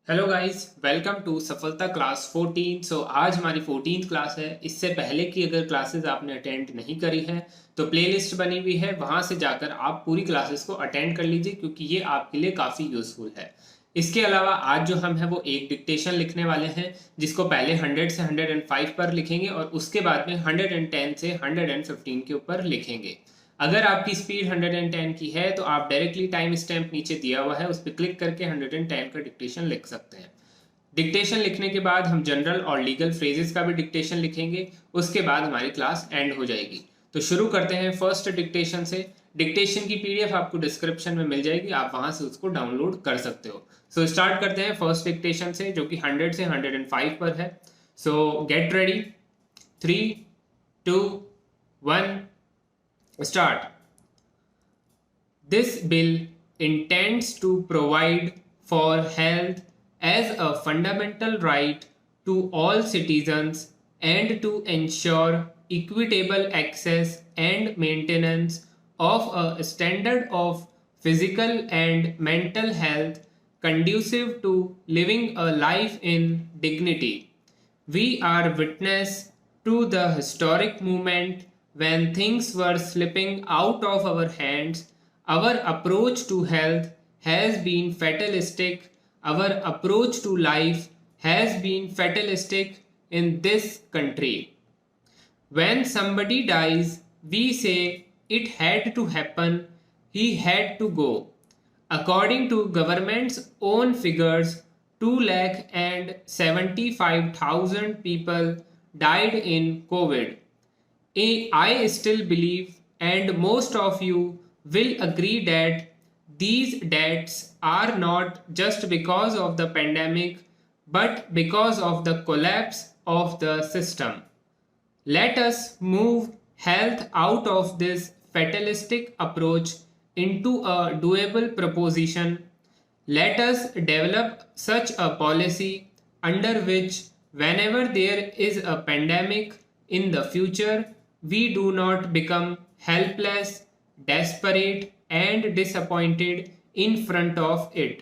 Hello guys, welcome to सफलता class 14। आज हमारी 14th क्लास है। इससे पहले की अगर क्लासेस आपने अटेंड नहीं करी है तो प्लेलिस्ट बनी हुई है, वहां से जाकर आप पूरी क्लासेस को अटेंड कर लीजिए क्योंकि ये आपके लिए काफ़ी यूजफुल है। इसके अलावा आज जो हम है वो एक डिक्टेशन लिखने वाले हैं, जिसको पहले 100 से 105 पर लिखेंगे और उसके बाद में 110 से 115 के ऊपर लिखेंगे। अगर आपकी स्पीड 110 की है तो आप डायरेक्टली टाइम स्टैम्प नीचे दिया हुआ है उस पर क्लिक करके 110 का डिक्टेशन लिख सकते हैं। डिक्टेशन लिखने के बाद हम जनरल और लीगल फ्रेजेस का भी डिक्टेशन लिखेंगे। उसके बाद हमारी क्लास एंड हो जाएगी। तो शुरू करते हैं फर्स्ट डिक्टेशन से। डिक्टेशन की पीडीएफ आपको डिस्क्रिप्शन में मिल जाएगी, आप वहां से उसको डाउनलोड कर सकते हो। स्टार्ट करते हैं फर्स्ट डिक्टेशन से, जो कि 100 से 105 पर है। Get ready. 3, 2, 1, start. This bill intends to provide for health as a fundamental right to all citizens and to ensure equitable access and maintenance of a standard of physical and mental health conducive to living a life in dignity. We are witness to the historic moment when things were slipping out of our hands. Our approach to health has been fatalistic. Our approach to life has been fatalistic in this country. When somebody dies, we say it had to happen, he had to go. According to government's own figures, 2,75,000 people died in COVID. I still believe, and most of you will agree, that these deaths are not just because of the pandemic, but because of the collapse of the system. Let us move health out of this fatalistic approach into a doable proposition. Let us develop such a policy under which, whenever there is a pandemic in the future, we do not become helpless, desperate, and disappointed in front of it.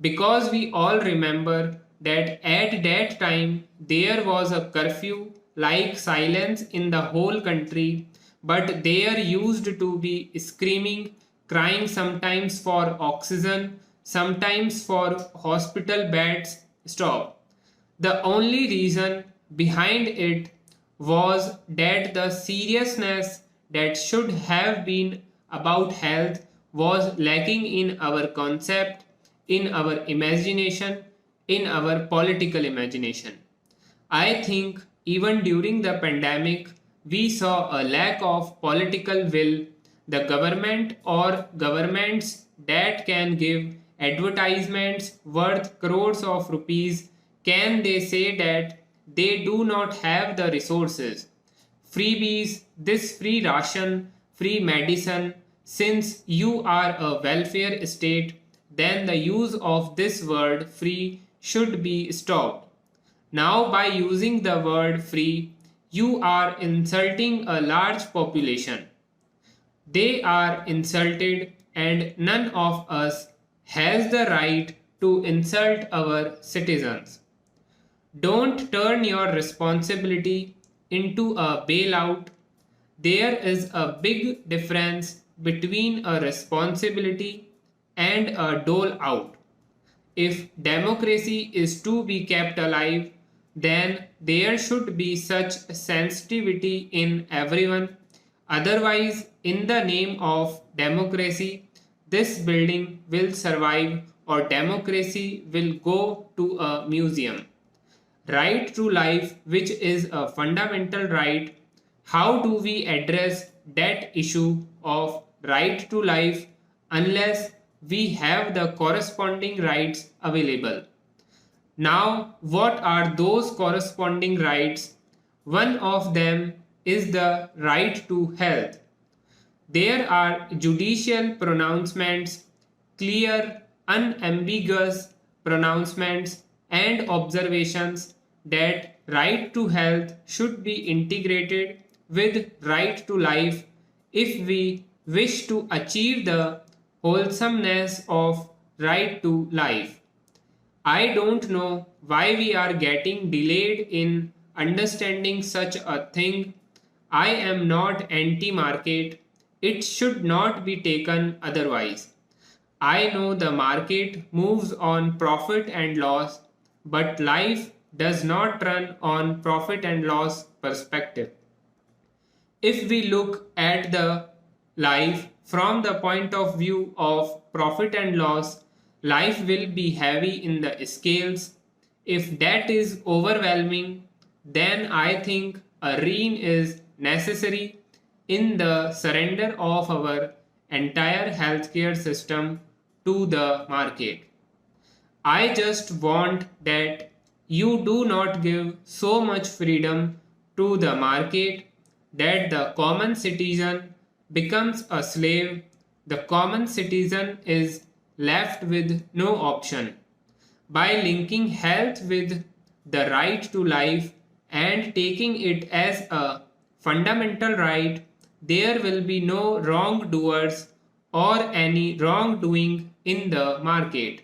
Because we all remember that at that time there was a curfew like silence in the whole country, but there used to be screaming, crying, sometimes for oxygen, sometimes for hospital beds. Stop. The only reason behind it was that the seriousness that should have been about health was lacking in our concept, in our imagination, in our political imagination. I think even during the pandemic, we saw a lack of political will. The government or governments that can give advertisements worth crores of rupees, can they say that they do not have the resources? Freebies, this free ration, free medicine. Since you are a welfare state, then the use of this word free should be stopped. Now, by using the word free, you are insulting a large population. They are insulted, and none of us has the right to insult our citizens. Don't turn your responsibility into a bailout. There is a big difference between a responsibility and a dole out. If democracy is to be kept alive, then there should be such sensitivity in everyone. Otherwise, in the name of democracy, this building will survive or democracy will go to a museum. Right to life, which is a fundamental right. How do we address that issue of right to life unless we have the corresponding rights available? Now, what are those corresponding rights? One of them is the right to health. There are judicial pronouncements, clear, unambiguous pronouncements, and observations that right to health should be integrated with right to life if we wish to achieve the wholesomeness of right to life. I don't know why we are getting delayed in understanding such a thing. I am not anti market. It should not be taken otherwise. I know the market moves on profit and loss, but life does not run on profit and loss perspective. If we look at the life from the point of view of profit and loss, life will be heavy in the scales. If that is overwhelming, then I think a rein is necessary in the surrender of our entire healthcare system to the market. I just want that you do not give so much freedom to the market that the common citizen becomes a slave. The common citizen is left with no option. By linking health with the right to life and taking it as a fundamental right, there will be no wrongdoers or any wrongdoing in the market,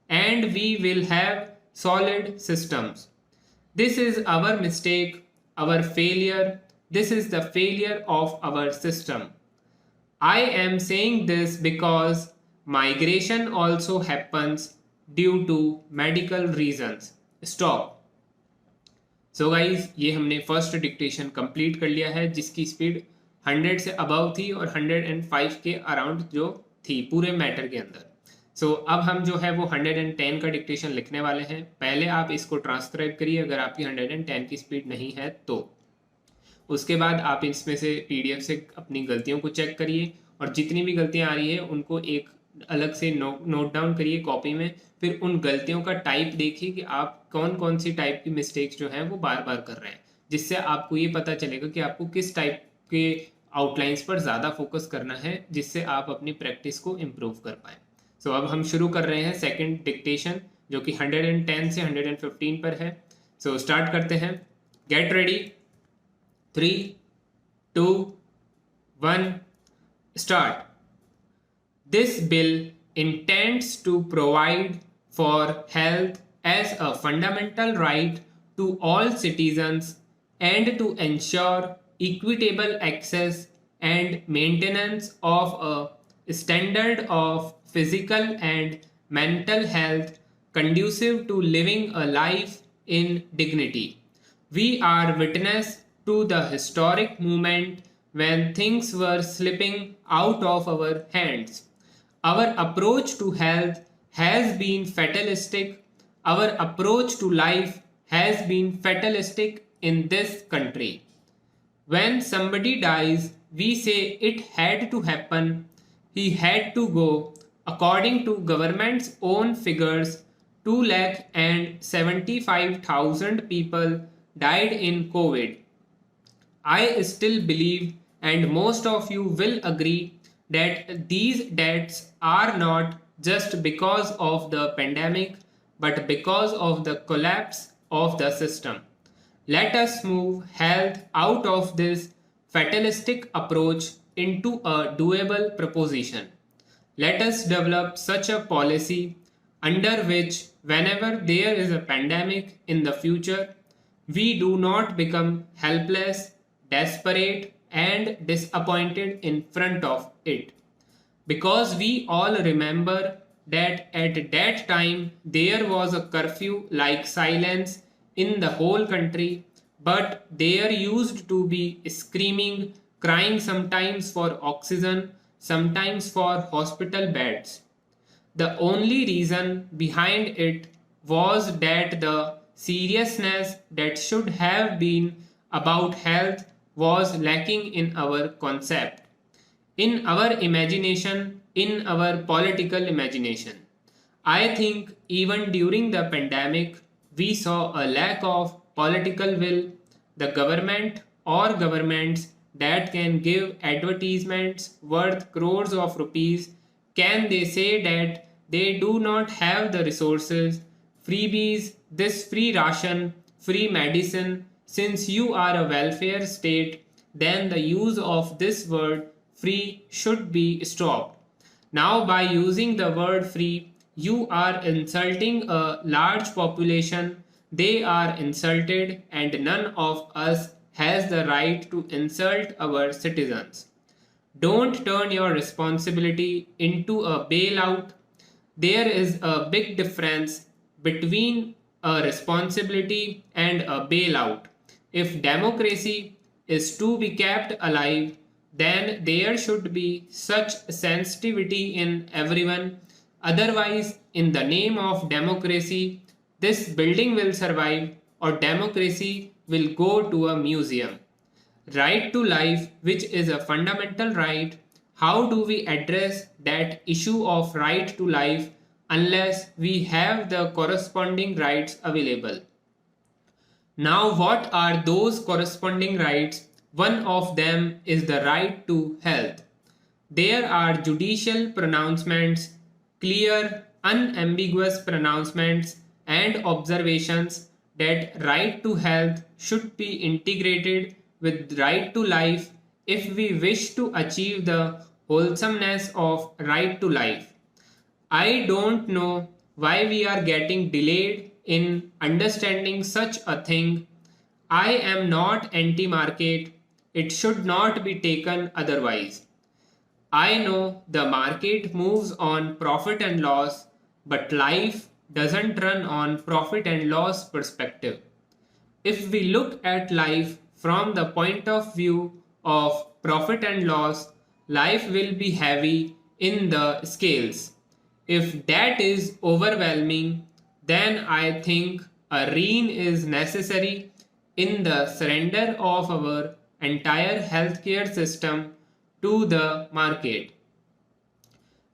and we will have solid systems. This is our mistake, our failure. This is the failure of our system. I am saying this because migration also happens due to medical reasons. Stop. So guys ये हमने first dictation complete कर लिया है जिसकी speed 100 से above थी और 105 के अराउंड जो थी पूरे मैटर के अंदर। अब हम जो है वो 110 का डिक्टेशन लिखने वाले हैं। पहले आप इसको ट्रांसक्राइब करिए अगर आपकी 110 की स्पीड नहीं है तो। उसके बाद आप इसमें से पीडीएफ से अपनी गलतियों को चेक करिए और जितनी भी गलतियां आ रही है उनको एक अलग से नोट डाउन करिए कॉपी में। फिर उन गलतियों का टाइप देखिए कि आप कौन कौन सी टाइप की मिस्टेक्स जो हैं वो बार बार कर रहे हैं, जिससे आपको ये पता चलेगा कि आपको किस टाइप के आउटलाइंस पर ज़्यादा फोकस करना है जिससे आप अपनी प्रैक्टिस को इम्प्रूव कर पाएँ। अब हम शुरू कर रहे हैं सेकंड डिक्टेशन जो कि 110 से 115 पर है। स्टार्ट करते हैं। Get ready. 3, 2, 1, start. This bill intends to provide for health as a fundamental right to all citizens and to ensure equitable access and maintenance of a standard of physical and mental health conducive to living a life in dignity. We are witness to the historic moment when things were slipping out of our hands. Our approach to health has been fatalistic. Our approach to life has been fatalistic in this country. When somebody dies, we say it had to happen. He had to go. According to government's own figures, 2,75,000 people died in COVID. I still believe, and most of you will agree, that these deaths are not just because of the pandemic, but because of the collapse of the system. Let us move health out of this fatalistic approach into a doable proposition. Let us develop such a policy under which, whenever there is a pandemic in the future, we do not become helpless, desperate, and disappointed in front of it. Because we all remember that at that time there was a curfew like silence in the whole country, but there used to be screaming, crying, sometimes for oxygen, sometimes for hospital beds. The only reason behind it was that the seriousness that should have been about health was lacking in our concept, in our imagination, in our political imagination. I think even during the pandemic, we saw a lack of political will. The government or governments that can give advertisements worth crores of rupees, can they say that they do not have the resources, freebies, this free ration, free medicine? Since you are a welfare state, then the use of this word free should be stopped. Now, by using the word free, You are insulting a large population. They are insulted, and none of us has the right to insult our citizens. Don't turn your responsibility into a bailout. There is a big difference between a responsibility and a bailout. If democracy is to be kept alive, then there should be such sensitivity in everyone. Otherwise, in the name of democracy, this building will survive or democracy will go to a museum. Right to life, which is a fundamental right, how do we address that issue of right to life unless we have the corresponding rights available? Now, what are those corresponding rights? One of them is the right to health. There are judicial pronouncements, clear, unambiguous pronouncements, and observations that right to health should be integrated with right to life if we wish to achieve the wholesomeness of right to life. I don't know why we are getting delayed in understanding such a thing. I am not anti market, it should not be taken otherwise. I know the market moves on profit and loss, but life doesn't run on profit and loss perspective. If we look at life from the point of view of profit and loss, life will be heavy in the scales. If that is overwhelming, then I think a rein is necessary in the surrender of our entire healthcare system to the market.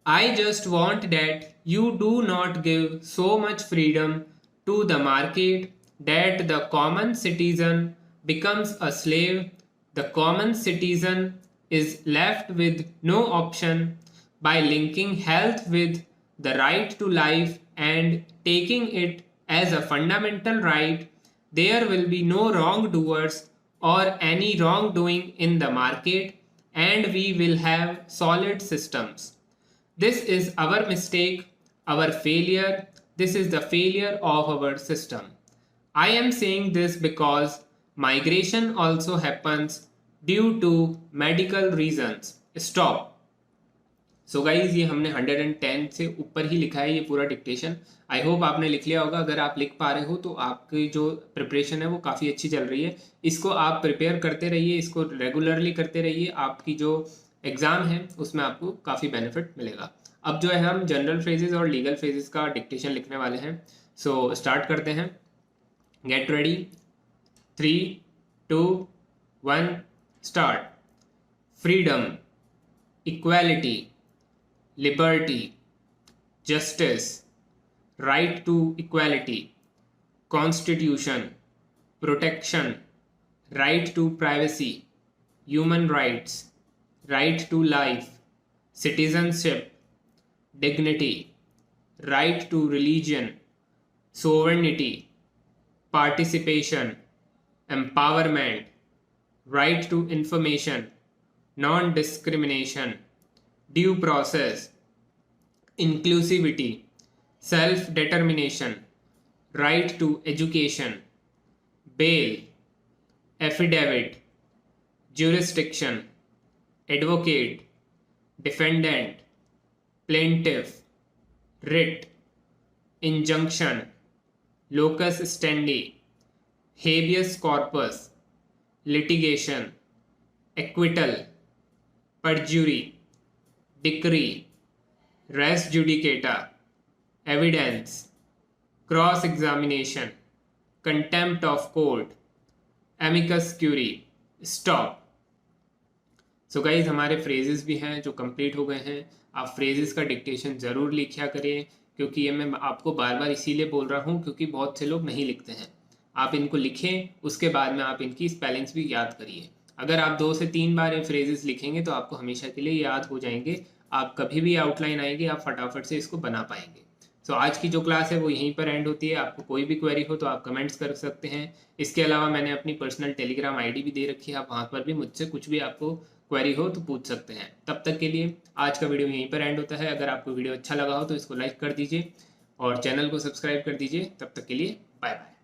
I just want that you do not give so much freedom to the market that the common citizen becomes a slave. The common citizen is left with no option. By linking health with the right to life and taking it as a fundamental right, there will be no wrongdoers or any wrongdoing in the market, and we will have solid systems. This is our mistake, our failure. This is the failure of our system. I am saying this because migration also happens due to medical reasons. Stop. So guys ये हमने 110 से ऊपर ही लिखा है ये पूरा dictation. I hope आपने लिख लिया होगा. अगर आप लिख पा रहे हो तो आपकी जो प्रिपरेशन है वो काफ़ी अच्छी चल रही है. इसको आप प्रिपेयर करते रहिए, इसको रेगुलरली करते रहिए. आपकी जो एग्ज़ाम है उसमें आपको काफ़ी बेनिफिट मिलेगा. अब जो है हम जनरल फ्रेजेस और लीगल फ्रेजेस का डिक्टेशन लिखने वाले हैं. सो स्टार्ट करते हैं. Get ready. 3, 2, 1 start. Freedom, equality, liberty, justice, right to equality, constitution, protection, right to privacy, human rights, right to life, citizenship, dignity, right to religion, sovereignty, participation, empowerment, right to information, non-discrimination, due process, inclusivity, self-determination, right to education, bail, affidavit, jurisdiction, advocate, defendant, plaintiff, writ, injunction, locus standi, habeas corpus, litigation, acquittal, perjury, decree, res judicata, evidence, cross examination, contempt of court, amicus curiae, stop. So guys हमारे phrases भी हैं जो complete हो गए हैं. आप phrases का dictation ज़रूर लिखा करिए, क्योंकि ये मैं आपको बार बार इसीलिए बोल रहा हूँ क्योंकि बहुत से लोग नहीं लिखते हैं. आप इनको लिखें, उसके बाद में आप इनकी स्पेलिंग्स भी याद करिए. अगर आप 2 से 3 बार ये फ्रेजेस लिखेंगे तो आपको हमेशा के लिए याद हो जाएंगे. आप कभी भी आउटलाइन आएगी, आप फटाफट से इसको बना पाएंगे. सो आज की जो क्लास है वो यहीं पर एंड होती है. आपको कोई भी क्वेरी हो तो आप कमेंट्स कर सकते हैं. इसके अलावा मैंने अपनी पर्सनल टेलीग्राम आईडी भी दे रखी है, आप वहाँ पर भी मुझसे कुछ भी आपको क्वेरी हो तो पूछ सकते हैं। तब तक के लिए आज का वीडियो यहीं पर एंड होता है। अगर आपको वीडियो अच्छा लगा हो तो इसको लाइक कर दीजिए और चैनल को सब्सक्राइब कर दीजिए। तब तक के लिए बाय बाय।